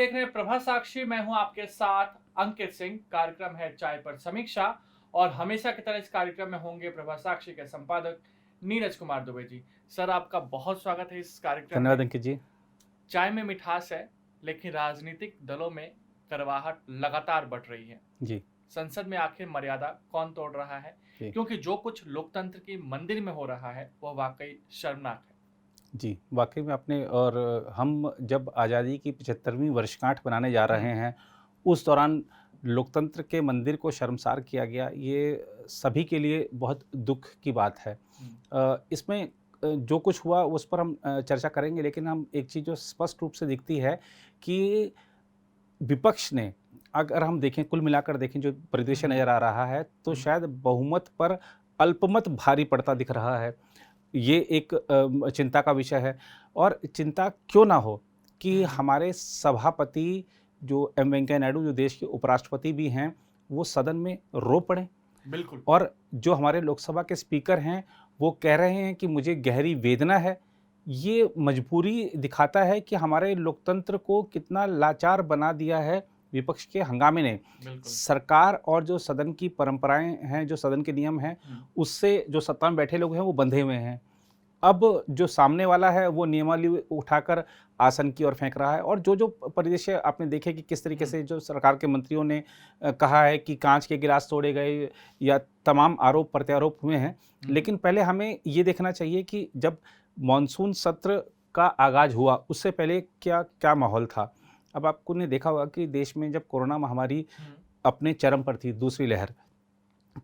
देख रहे हैं प्रभा साक्षी। मैं हूं आपके साथ अंकित सिंह। कार्यक्रम है चाय पर समीक्षा और हमेशा की तरह इस कार्यक्रम में होंगे प्रभा साक्षी के संपादक नीरज कुमार दुबे जी। सर, आपका बहुत स्वागत है इस कार्यक्रम धन्यवाद में। अंकित जी। चाय में मिठास है, लेकिन राजनीतिक दलों में कड़वाहट लगातार बढ़ रही है। जी। संसद में आखिर मर्यादा कौन तोड़ रहा है? जी। क्योंकि जो कुछ लोकतंत्र की मंदिर में हो रहा है वह वाकई शर्मनाक है। जी, वाक़ई में आपने और हम जब आज़ादी की 75वीं वर्षगांठ मनाने जा रहे हैं, उस दौरान लोकतंत्र के मंदिर को शर्मसार किया गया, ये सभी के लिए बहुत दुःख की बात है। इसमें जो कुछ हुआ उस पर हम चर्चा करेंगे, लेकिन हम एक चीज़ जो स्पष्ट रूप से दिखती है कि विपक्ष ने, अगर हम देखें कुल मिलाकर देखें जो परिदृश्य नज़र आ रहा है, तो शायद बहुमत पर अल्पमत भारी पड़ता दिख रहा है। ये एक चिंता का विषय है और चिंता क्यों ना हो कि हमारे सभापति जो एम वेंकैया नायडू, जो देश के उपराष्ट्रपति भी हैं, वो सदन में रो पड़ें। बिल्कुल। और जो हमारे लोकसभा के स्पीकर हैं, वो कह रहे हैं कि मुझे गहरी वेदना है। ये मजबूरी दिखाता है कि हमारे लोकतंत्र को कितना लाचार बना दिया है विपक्ष के हंगामे ने। बिल्कुल। सरकार और जो सदन की परंपराएँ हैं, जो सदन के नियम हैं, उससे जो सत्ता में बैठे लोग हैं, वो बंधे हुए हैं। अब जो सामने वाला है, वो नियमावली उठाकर आसन की ओर फेंक रहा है और जो परिदृश्य आपने देखे कि किस तरीके से जो सरकार के मंत्रियों ने कहा है कि कांच के गिलास तोड़े गए या तमाम आरोप प्रत्यारोप हुए हैं। लेकिन पहले हमें ये देखना चाहिए कि जब मॉनसून सत्र का आगाज़ हुआ, उससे पहले क्या माहौल था? अब आपको ने देखा होगा कि देश में जब कोरोना महामारी अपने चरम पर थी, दूसरी लहर,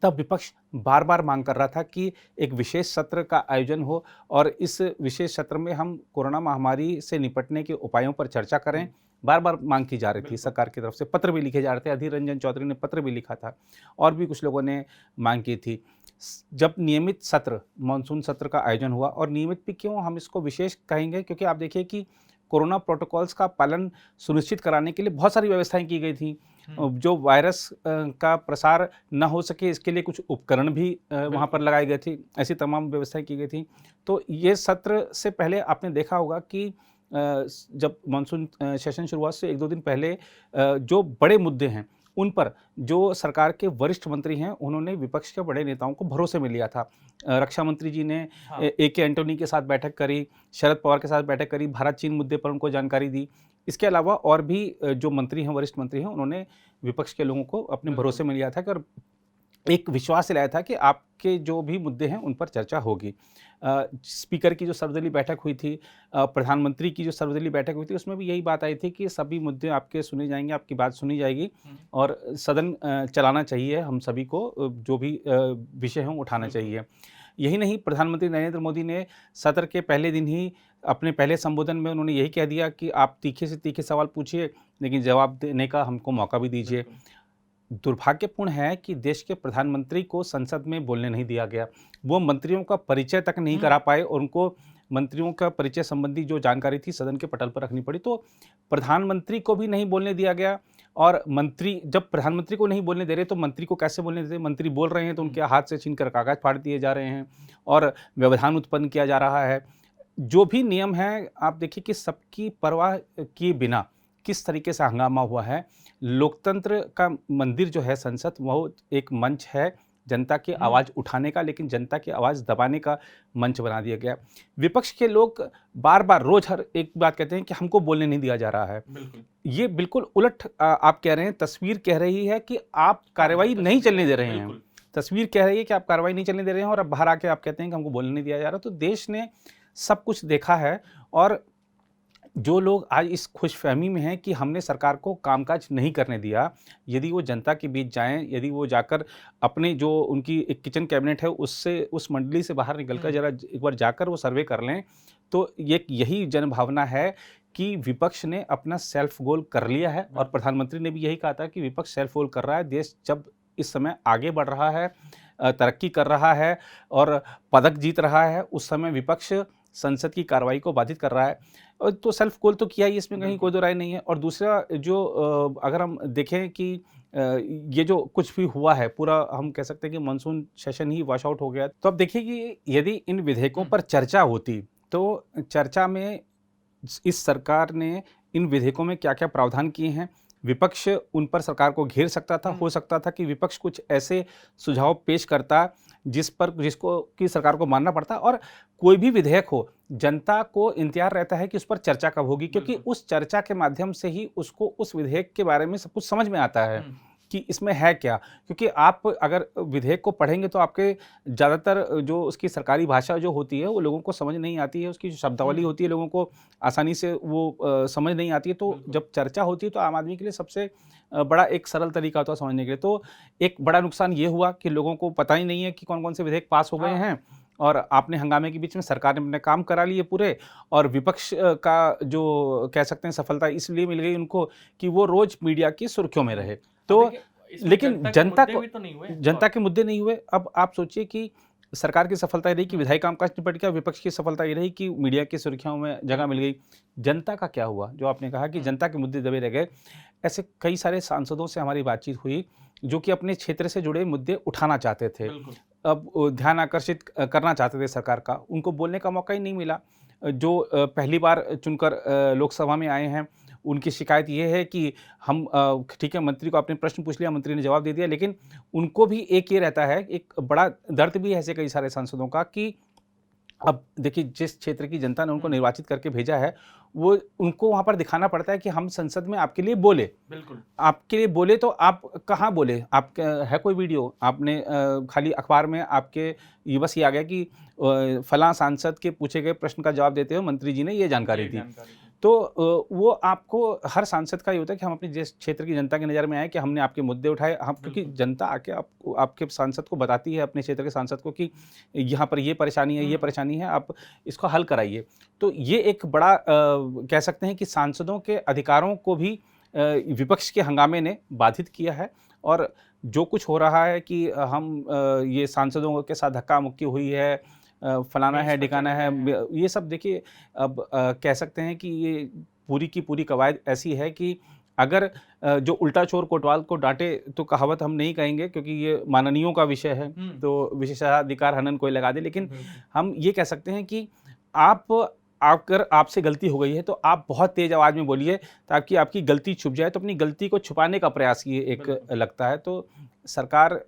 तब विपक्ष बार-बार मांग कर रहा था कि एक विशेष सत्र का आयोजन हो और इस विशेष सत्र में हम कोरोना महामारी से निपटने के उपायों पर चर्चा करें। बार-बार मांग की जा रही थी सरकार की तरफ से, पत्र भी लिखे जा रहे थे, अधीर रंजन चौधरी ने पत्र भी लिखा था और भी कुछ लोगों ने मांग की थी। जब नियमित सत्र, मानसून सत्र का आयोजन हुआ, और नियमित भी क्यों हम इसको विशेष कहेंगे, क्योंकि आप देखिए कि कोरोना प्रोटोकॉल्स का पालन सुनिश्चित कराने के लिए बहुत सारी व्यवस्थाएँ की गई थी। जो वायरस का प्रसार न हो सके, इसके लिए कुछ उपकरण भी वहाँ पर लगाए गए थे, ऐसी तमाम व्यवस्थाएँ की गई थी। तो ये सत्र से पहले आपने देखा होगा कि जब मानसून सेशन शुरुआत से 1-2 दिन पहले जो बड़े मुद्दे हैं, उन पर जो सरकार के वरिष्ठ मंत्री हैं, उन्होंने विपक्ष के बड़े नेताओं को भरोसे में लिया था। रक्षा मंत्री जी ने ए.के. एंटोनी के साथ बैठक करी, शरद पवार के साथ बैठक करी, भारत-चीन मुद्दे पर उनको जानकारी दी। इसके अलावा और भी जो मंत्री हैं, वरिष्ठ मंत्री हैं, उन्होंने विपक्ष के लोगों को अपने भरोसे में लिया था कि और एक विश्वास दिलाया था कि आपके जो भी मुद्दे हैं, उन पर चर्चा होगी। स्पीकर की जो सर्वदलीय बैठक हुई थी, प्रधानमंत्री की जो सर्वदलीय बैठक हुई थी, उसमें भी यही बात आई थी कि सभी मुद्दे आपके सुने जाएँगे, आपकी बात सुनी जाएगी और सदन चलाना चाहिए हम सभी को, जो भी विषय हों उठाना चाहिए। यही नहीं, प्रधानमंत्री नरेंद्र मोदी ने सत्र के पहले दिन ही अपने पहले संबोधन में उन्होंने यही कह दिया कि आप तीखे से तीखे सवाल पूछिए, लेकिन जवाब देने का हमको मौका भी दीजिए। दुर्भाग्यपूर्ण है कि देश के प्रधानमंत्री को संसद में बोलने नहीं दिया गया। वो मंत्रियों का परिचय तक नहीं करा पाए और उनको मंत्रियों का परिचय संबंधी जो जानकारी थी सदन के पटल पर रखनी पड़ी। तो प्रधानमंत्री को भी नहीं बोलने दिया गया और मंत्री, जब प्रधानमंत्री को नहीं बोलने दे रहे तो मंत्री को कैसे बोलने देते? मंत्री बोल रहे हैं तो उनके हाथ से छीनकर कागज़ फाड़ दिए जा रहे हैं और व्यवधान उत्पन्न किया जा रहा है। जो भी नियम है, आप देखिए कि सबकी परवाह किए बिना किस तरीके से हंगामा हुआ है। लोकतंत्र का मंदिर जो है संसद, वो एक मंच है जनता की आवाज़ उठाने का, लेकिन जनता की आवाज़ दबाने का मंच बना दिया गया। विपक्ष के लोग बार-बार रोज़ हर एक बात कहते हैं कि हमको बोलने नहीं दिया जा रहा है। ये बिल्कुल उलट आप कह रहे हैं, तस्वीर कह रही है कि आप कार्रवाई नहीं चलने दे रहे हैं। तस्वीर कह रही है कि आप कार्रवाई नहीं चलने दे रहे हैं और अब बाहर आके आप कहते हैं कि हमको बोलने नहीं दिया जा रहा। तो देश ने सब कुछ देखा है और जो लोग आज इस खुशफ़हमी में हैं कि हमने सरकार को कामकाज नहीं करने दिया, यदि वो जनता के बीच जाएँ, यदि वो जाकर अपने जो उनकी एक किचन कैबिनेट है, उससे, उस मंडली से बाहर निकलकर ज़रा एक बार जाकर वो सर्वे कर लें, तो ये यही जनभावना है कि विपक्ष ने अपना सेल्फ गोल कर लिया है और प्रधानमंत्री ने भी यही कहा था कि विपक्ष सेल्फ गोल कर रहा है। देश जब इस समय आगे बढ़ रहा है, तरक्की कर रहा है और पदक जीत रहा है, उस समय विपक्ष संसद की कार्रवाई को बाधित कर रहा है। तो सेल्फ गोल तो किया ही, इसमें कहीं कोई दो राय नहीं है। और दूसरा जो अगर हम देखें कि ये जो कुछ भी हुआ है, पूरा हम कह सकते हैं कि मानसून सेशन ही वॉश आउट हो गया। तो अब देखिए कि यदि इन विधेयकों पर चर्चा होती, तो चर्चा में इस सरकार ने इन विधेयकों में क्या-क्या प्रावधान किए हैं, विपक्ष उन पर सरकार को घेर सकता था। हो सकता था कि विपक्ष कुछ ऐसे सुझाव पेश करता जिसको कि सरकार को मानना पड़ता, और कोई भी विधेयक हो, जनता को इंतज़ार रहता है कि उस पर चर्चा कब होगी, क्योंकि बिल्कुल। उस चर्चा के माध्यम से ही उसको उस विधेयक के बारे में सब कुछ समझ में आता है कि इसमें है क्या। क्योंकि आप अगर विधेयक को पढ़ेंगे तो आपके ज़्यादातर जो उसकी सरकारी भाषा जो होती है वो लोगों को समझ नहीं आती है, उसकी जो शब्दावली होती है लोगों को आसानी से वो समझ नहीं आती है। तो बिल्कुल। जब चर्चा होती है तो आम आदमी के लिए सबसे बड़ा एक सरल तरीका होता है समझने के लिए। तो एक बड़ा नुकसान ये हुआ कि लोगों को पता ही नहीं है कि कौन-कौन से विधेयक पास हो गए हाँ। हैं, और आपने हंगामे के बीच में सरकार ने अपने काम करा लिए पूरे, और विपक्ष का जो कह सकते हैं सफलता इसलिए मिल गई उनको कि वो रोज़ मीडिया की सुर्खियों में रहे। तो देखिए, इसमें लेकिन जनता के जनता मुद्दे को भी तो नहीं हुए। जनता के मुद्दे नहीं हुए। अब आप सोचिए कि सरकार की सफलता ये रही कि विधायी कामकाज निपट गया, विपक्ष की सफलता ये रही कि मीडिया की सुर्खियों में जगह मिल गई। जनता का क्या हुआ? जो आपने कहा कि जनता के मुद्दे दबे रह गए। ऐसे कई सारे सांसदों से हमारी बातचीत हुई जो कि अपने क्षेत्र से जुड़े मुद्दे उठाना चाहते थे। बिल्कुल। अब ध्यान आकर्षित करना चाहते थे सरकार का, उनको बोलने का मौका ही नहीं मिला। जो पहली बार चुनकर लोकसभा में आए हैं, उनकी शिकायत ये है कि हम ठीक है, मंत्री को आपने प्रश्न पूछ लिया, मंत्री ने जवाब दे दिया, लेकिन उनको भी एक ये रहता है, एक बड़ा दर्द भी है ऐसे कई सारे सांसदों का कि अब देखिए जिस क्षेत्र की जनता ने उनको निर्वाचित करके भेजा है, वो उनको वहाँ पर दिखाना पड़ता है कि हम संसद में आपके लिए बोले। बिल्कुल। आपके लिए बोले तो आप कहाँ बोले? आप है कोई वीडियो? आपने खाली अखबार में आपके ये बस ये आ गया कि फलाँ सांसद के पूछे गए प्रश्न का जवाब देते हुए मंत्री जी ने ये जानकारी दी। तो वो आपको हर सांसद का ये होता है कि हम अपने जिस क्षेत्र की जनता की नज़र में आए कि हमने आपके मुद्दे उठाए, हम क्योंकि जनता आके आपके सांसद को बताती है, अपने क्षेत्र के सांसद को कि यहाँ पर ये परेशानी है, ये परेशानी है, आप इसको हल कराइए। तो ये एक बड़ा कह सकते हैं कि सांसदों के अधिकारों को भी विपक्ष के हंगामे ने बाधित किया है, और जो कुछ हो रहा है कि हम ये सांसदों के साथ धक्का-मुक्की हुई है, फलाना है, ढिकाना है, ये सब देखिए अब कह सकते हैं कि ये पूरी की पूरी कवायद ऐसी है कि अगर जो उल्टा चोर कोतवाल को डांटे तो कहावत हम नहीं कहेंगे क्योंकि ये माननीयों का विषय है, तो विशेषाधिकार हनन कोई लगा दे, लेकिन हम ये कह सकते हैं कि अगर आपसे गलती हो गई है तो आप बहुत तेज आवाज में बोलिए ताकि आपकी गलती छुप जाए, तो अपनी गलती को छुपाने का प्रयास ये एक लगता है। तो सरकार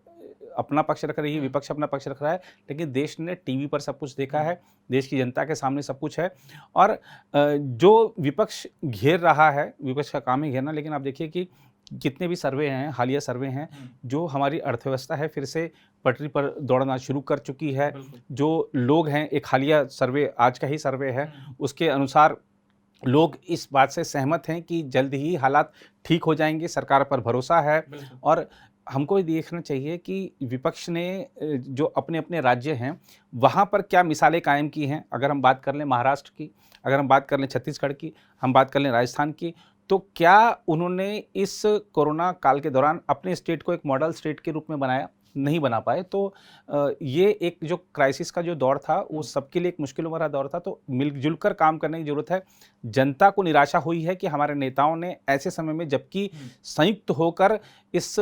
अपना पक्ष रख रही है, विपक्ष अपना पक्ष रख रहा है, लेकिन देश ने टीवी पर सब कुछ देखा है, देश की जनता के सामने सब कुछ है, और जो विपक्ष घेर रहा है, विपक्ष का काम है घेरना, लेकिन आप देखिए कि जितने भी सर्वे हैं, हालिया सर्वे हैं, जो हमारी अर्थव्यवस्था है फिर से पटरी पर दौड़ना शुरू कर चुकी है। जो लोग हैं, एक हालिया सर्वे आज का ही सर्वे है, उसके अनुसार लोग इस बात से सहमत हैं कि जल्द ही हालात ठीक हो जाएंगे, सरकार पर भरोसा है। और हमको ये देखना चाहिए कि विपक्ष ने जो अपने अपने राज्य हैं वहाँ पर क्या मिसालें कायम की हैं। अगर हम बात कर लें महाराष्ट्र की, अगर हम बात कर लें छत्तीसगढ़ की, हम बात कर लें राजस्थान की, तो क्या उन्होंने इस कोरोना काल के दौरान अपने स्टेट को एक मॉडल स्टेट के रूप में बनाया? नहीं बना पाए। तो ये एक जो क्राइसिस का जो दौर था वो सबके लिए एक मुश्किल भरा दौर था, तो मिलजुल कर काम करने की ज़रूरत है। जनता को निराशा हुई है कि हमारे नेताओं ने ऐसे समय में, जबकि संयुक्त होकर इस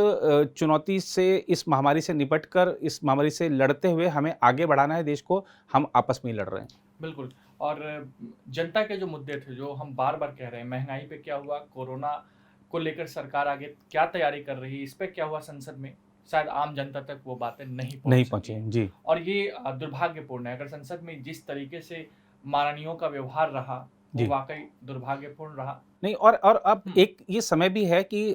चुनौती से, इस महामारी से निपट कर, इस महामारी से लड़ते हुए हमें आगे बढ़ाना है देश को, हम आपस में ही लड़ रहे हैं। बिल्कुल। और जनता के जो मुद्दे थे, जो हम बार-बार कह रहे हैं, महँगाई पे क्या हुआ, कोरोना को लेकर सरकार आगे क्या तैयारी कर रही है, इस पे क्या हुआ संसद में, शायद आम जनता तक वो बातें नहीं पहुँची सकी। जी। और और ये दुर्भाग्यपूर्ण है। अगर संसद में जिस तरीके से माननीयों का व्यवहार रहा, वो जी। वाक़ई दुर्भाग्यपूर्ण रहा। नहीं, और अब एक ये समय भी है कि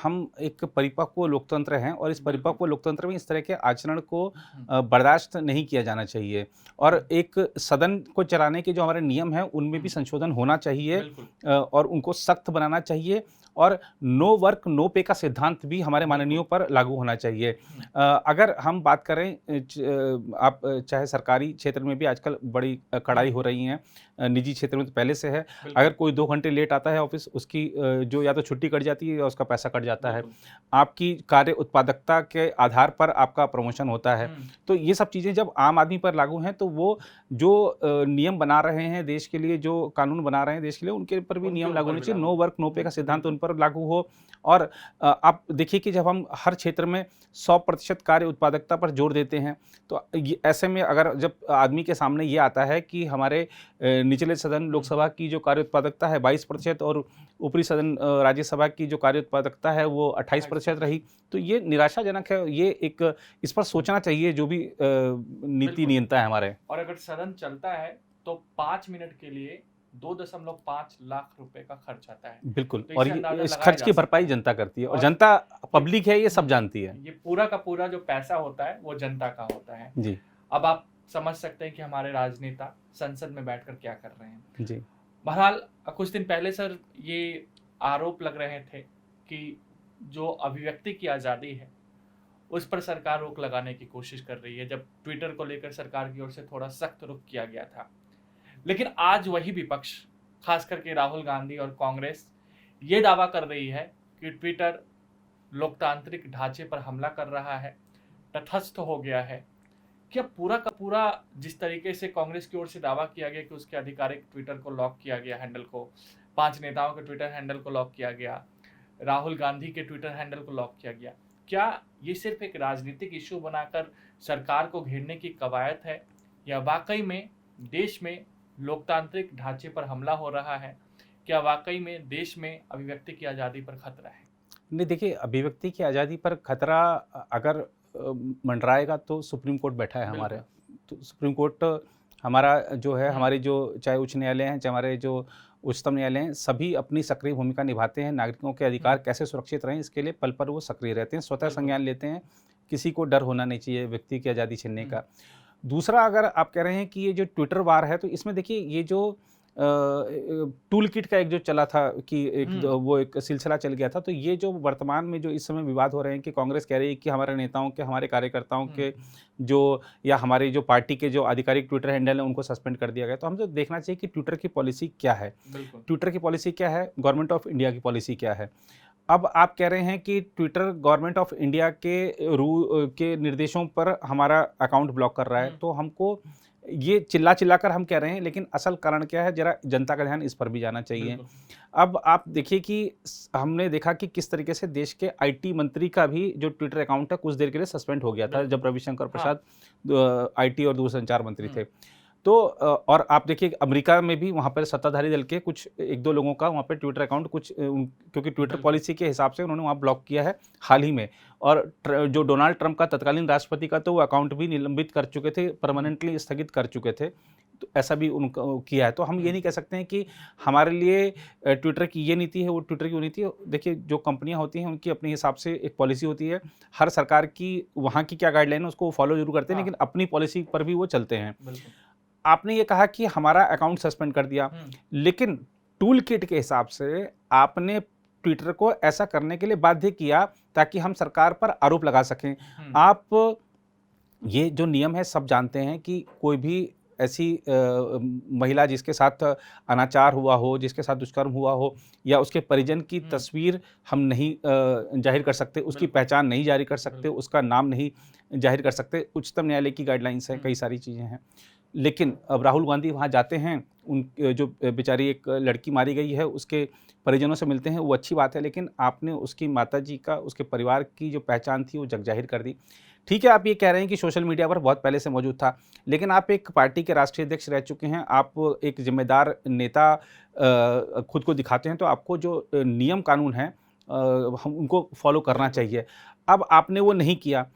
हम एक परिपक्व लोकतंत्र हैं, और इस परिपक्व लोकतंत्र में इस तरह के आचरण को बर्दाश्त नहीं किया जाना चाहिए, और एक सदन को चलाने के जो हमारे नियम हैं उनमें भी संशोधन होना चाहिए, और उनको सख्त बनाना चाहिए, और नो वर्क नो पे का सिद्धांत भी हमारे माननीयों पर लागू होना चाहिए। अगर हम बात करें आप चाहे सरकारी क्षेत्र में भी आजकल बड़ी कड़ाई हो रही हैं, निजी क्षेत्र में तो पहले से है। अगर कोई 2 घंटे लेट आता है ऑफिस, उसकी जो या तो छुट्टी कट जाती है या उसका पैसा कट जाता है। आपकी कार्य उत्पादकता के आधार पर आपका प्रमोशन होता है। तो ये सब चीज़ें जब आम आदमी पर लागू हैं, तो वो जो नियम बना रहे हैं देश के लिए, जो कानून बना रहे हैं देश के लिए, उनके ऊपर भी नियम लागू होने चाहिए। नो वर्क नो पे का सिद्धांत उन पर लागू हो, और आप देखिए कि जब हम हर क्षेत्र में 100% कार्य उत्पादकता पर जोर देते हैं, तो ऐसे में अगर जब आदमी के सामने ये आता है कि हमारे निचले सदन लोकसभा की जो कार्य उत्पादकता है 22% और ऊपरी सदन राज्यसभा की जो कार्य उत्पादकता है वो 28% रही, तो ये निराशाजनक है। ये एक इस पर सोचना चाहिए जो भी नीति नियंता है हमारे। और अगर सदन चलता है तो 5 मिनट के लिए 2.5 लाख रुपए का खर्च आता है। बिल्कुल, तो और इससे ये अंदाजा इस लगाया खर्च जा की सकता भरपाई है। जनता करती है और और जनता पब्लिक है, ये सब जानती है। ये पूरा का पूरा जो पैसा होता है वो जनता का होता है। जी अब आप समझ सकते हैं कि हमारे राजनेता संसद में बैठकर क्या कर रहे हैं। जी बहरहाल कुछ दिन पहले सर ये आरोप लग रहे थे कि जो अभिव्यक्ति की आज़ादी है उस पर सरकार रोक लगाने की कोशिश कर रही है, जब ट्विटर को लेकर सरकार की ओर से थोड़ा सख्त रुख किया गया था। लेकिन आज वही विपक्ष, खास करके राहुल गांधी और कांग्रेस, ये दावा कर रही है कि ट्विटर लोकतांत्रिक ढांचे पर हमला कर रहा है, तटस्थ हो गया है। क्या पूरा का पूरा जिस तरीके से कांग्रेस की ओर से दावा किया गया कि उसके आधिकारिक ट्विटर को लॉक किया गया, हैंडल को, 5 नेताओं के ट्विटर हैंडल को लॉक किया गया, राहुल गांधी के ट्विटर हैंडल को लॉक किया गया, क्या ये सिर्फ एक राजनीतिक इशू बनाकर सरकार को घेरने की कवायद है, या वाकई में देश में लोकतांत्रिक ढांचे पर हमला हो रहा है? क्या वाकई में देश में अभिव्यक्ति की आज़ादी पर खतरा है? नहीं, देखिए, अभिव्यक्ति की आज़ादी पर खतरा अगर मंडराएगा तो सुप्रीम कोर्ट बैठा है हमारे। तो सुप्रीम कोर्ट हमारा जो है, हमारी जो चाहे उच्च न्यायालय हैं, चाहे हमारे जो उच्चतम न्यायालय हैं, सभी अपनी सक्रिय भूमिका निभाते हैं। नागरिकों के अधिकार कैसे सुरक्षित रहें, इसके लिए पल पर वो सक्रिय रहते हैं, स्वतः संज्ञान लेते हैं। किसी को डर होना नहीं चाहिए व्यक्ति की आज़ादी छीनने का। दूसरा, अगर आप कह रहे हैं कि ये जो ट्विटर वार है, तो इसमें देखिए ये जो टूल किट का एक जो चला था कि वो एक सिलसिला चल गया था, तो ये जो वर्तमान में जो इस समय विवाद हो रहे हैं कि कांग्रेस कह रही है कि हमारे नेताओं के, हमारे कार्यकर्ताओं के जो, या हमारी जो पार्टी के जो आधिकारिक ट्विटर हैंडल है उनको सस्पेंड कर दिया गया। तो हमको देखना चाहिए कि ट्विटर की पॉलिसी क्या है, ट्विटर की पॉलिसी क्या है, गवर्नमेंट ऑफ इंडिया की पॉलिसी क्या है। अब आप कह रहे हैं कि ट्विटर गवर्नमेंट ऑफ इंडिया के निर्देशों पर हमारा अकाउंट ब्लॉक कर रहा है, तो हमको ये चिल्ला कर हम कह रहे हैं, लेकिन असल कारण क्या है, जरा जनता का ध्यान इस पर भी जाना चाहिए। अब आप देखिए कि हमने देखा कि किस तरीके से देश के आईटी मंत्री का भी जो ट्विटर अकाउंट है कुछ देर के लिए सस्पेंड हो गया था, जब रविशंकर प्रसाद आईटी और दूरसंचार मंत्री थे। तो और आप देखिए अमेरिका में भी वहाँ पर सत्ताधारी दल के कुछ 1-2 लोगों का वहाँ पे ट्विटर अकाउंट क्योंकि ट्विटर पॉलिसी के हिसाब से उन्होंने वहाँ ब्लॉक किया है हाल ही में। और जो डोनाल्ड ट्रंप का तत्कालीन राष्ट्रपति का तो वो अकाउंट भी निलंबित कर चुके थे, परमानेंटली स्थगित कर चुके थे, तो ऐसा भी उनका किया है। तो हम ये नहीं कह सकते हैं कि हमारे लिए ट्विटर की ये नीति है, वो ट्विटर की वो नीति है। देखिए, जो कंपनियां होती हैं उनकी अपने हिसाब से एक पॉलिसी होती है, हर सरकार की वहाँ की क्या गाइडलाइन है उसको फॉलो जरूर करते हैं, लेकिन अपनी पॉलिसी पर भी वो चलते हैं। आपने ये कहा कि हमारा अकाउंट सस्पेंड कर दिया, लेकिन टूल किट के हिसाब से आपने ट्विटर को ऐसा करने के लिए बाध्य किया ताकि हम सरकार पर आरोप लगा सकें। आप ये जो नियम है सब जानते हैं कि कोई भी ऐसी महिला जिसके साथ अनाचार हुआ हो, जिसके साथ दुष्कर्म हुआ हो, या उसके परिजन की तस्वीर हम नहीं जाहिर कर सकते, उसकी पहचान नहीं जारी कर सकते, उसका नाम नहीं जाहिर कर सकते। उच्चतम न्यायालय की गाइडलाइंस हैं, कई सारी चीज़ें हैं। लेकिन अब राहुल गांधी वहाँ जाते हैं, उन जो बेचारी एक लड़की मारी गई है उसके परिजनों से मिलते हैं, वो अच्छी मात है, लेकिन आपने उसकी माताजी का, उसके परिवार की जो पहचान थी वो जग जाहिर कर दी। ठीक है, आप ये कह रहे हैं कि सोशल मीडिया पर बहुत पहले से मौजूद था, लेकिन आप एक पार्टी के राष्ट्रीय अध्यक्ष रह चुके हैं, आप एक जिम्मेदार नेता खुद को दिखाते हैं, तो आपको जो नियम कानून है हम उनको फॉलो करना चाहिए। अब आपने वो नहीं किया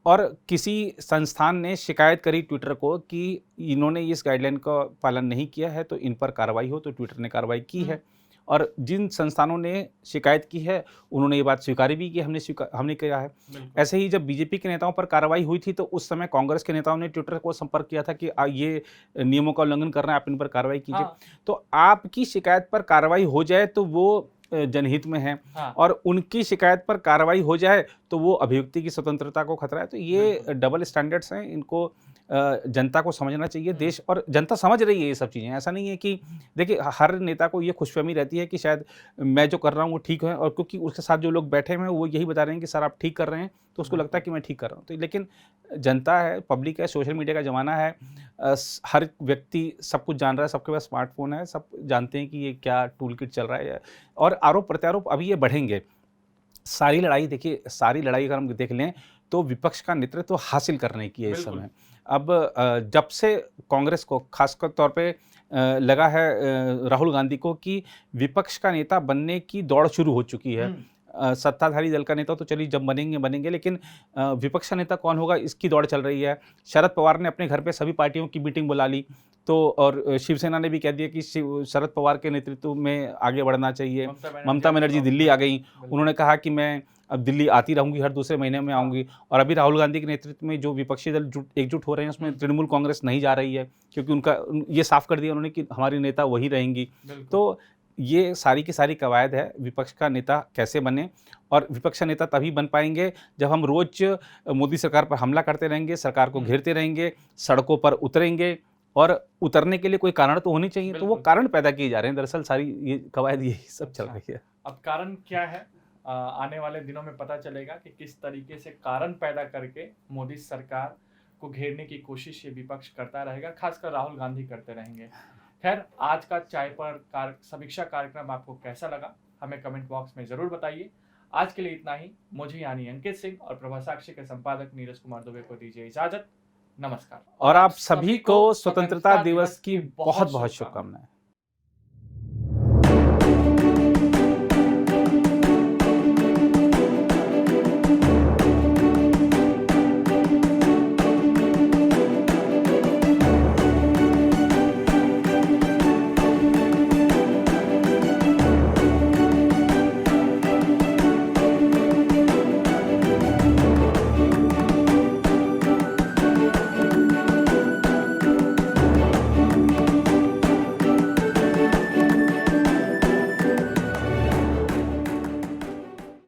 और किसी संस्थान ने शिकायत करी ट्विटर को कि इन्होंने इस गाइडलाइन का पालन नहीं किया है, तो इन पर कार्रवाई हो, तो ट्विटर ने कार्रवाई की है। और जिन संस्थानों ने शिकायत की है उन्होंने ये बात स्वीकारी भी कि हमने किया है। ऐसे ही जब बीजेपी के नेताओं पर कार्रवाई हुई थी तो उस समय कांग्रेस के नेताओं ने ट्विटर को संपर्क किया था कि ये नियमों का उल्लंघन कर रहे हैं, आप इन पर कार्रवाई कीजिए। तो आपकी शिकायत पर कार्रवाई हो जाए तो वो जनहित में है, और उनकी शिकायत पर कार्रवाई हो जाए तो वो अभिव्यक्ति की स्वतंत्रता को खतरा है। तो ये डबल स्टैंडर्ड्स हैं, इनको जनता को समझना चाहिए। देश और जनता समझ रही है ये सब चीज़ें। ऐसा नहीं है कि देखिए हर नेता को ये खुशफहमी रहती है कि शायद मैं जो कर रहा हूँ वो ठीक है, और क्योंकि उसके साथ जो लोग बैठे हुए हैं वो यही बता रहे हैं कि सर आप ठीक कर रहे हैं, तो उसको लगता है कि मैं ठीक कर रहा हूँ। तो लेकिन जनता है, पब्लिक है, सोशल मीडिया का ज़माना है, हर व्यक्ति सब कुछ जान रहा है, सबके पास स्मार्टफोन है, सब जानते हैं कि ये क्या टूल किट चल रहा है, और आरोप प्रत्यारोप अभी ये बढ़ेंगे। सारी लड़ाई देखिए, सारी लड़ाई अगर हम देख लें तो विपक्ष का नेतृत्व हासिल करने की है इस बिल्कुल। समय। अब जब से कांग्रेस को खासकर तौर पे लगा है राहुल गांधी को कि विपक्ष का नेता बनने की दौड़ शुरू हो चुकी है। सत्ताधारी दल का नेता तो चलिए जब बनेंगे, लेकिन विपक्ष का नेता कौन होगा इसकी दौड़ चल रही है। शरद पवार ने अपने घर पे सभी पार्टियों की मीटिंग बुला ली, तो और शिवसेना ने भी कह दिया कि शरद पवार के नेतृत्व में आगे बढ़ना चाहिए। ममता बनर्जी दिल्ली आ गई, उन्होंने कहा कि मैं अब दिल्ली आती रहूंगी, हर दूसरे महीने में आऊंगी। और अभी राहुल गांधी के नेतृत्व में जो विपक्षी दल एकजुट हो रहे हैं उसमें तृणमूल कांग्रेस नहीं जा रही है, क्योंकि ये साफ कर दिया उन्होंने कि हमारी नेता वही रहेंगी। तो ये सारी की सारी कवायद है विपक्ष का नेता कैसे बने, और विपक्ष का नेता तभी बन पाएंगे जब हम रोज मोदी सरकार पर हमला करते रहेंगे, सरकार को घेरते रहेंगे, सड़कों पर उतरेंगे, और उतरने के लिए कोई कारण तो होनी चाहिए। तो वो कारण पैदा किए जा रहे हैं, दरअसल सारी ये कवायद यही सब चल रही है। अब कारण क्या है, आने वाले दिनों में पता चलेगा कि किस तरीके से कारण पैदा करके मोदी सरकार को घेरने की कोशिश ये विपक्ष करता रहेगा, खासकर राहुल गांधी करते रहेंगे। खैर, आज का चाय पर समीक्षा कार्यक्रम आपको कैसा लगा हमें कमेंट बॉक्स में जरूर बताइए। आज के लिए इतना ही। मुझे यानी अंकित सिंह और प्रभा साक्षी के संपादक नीरज कुमार दुबे को दीजिए इजाजत। नमस्कार। और आप सभी को स्वतंत्रता दिवस की बहुत बहुत शुभकामनाएं।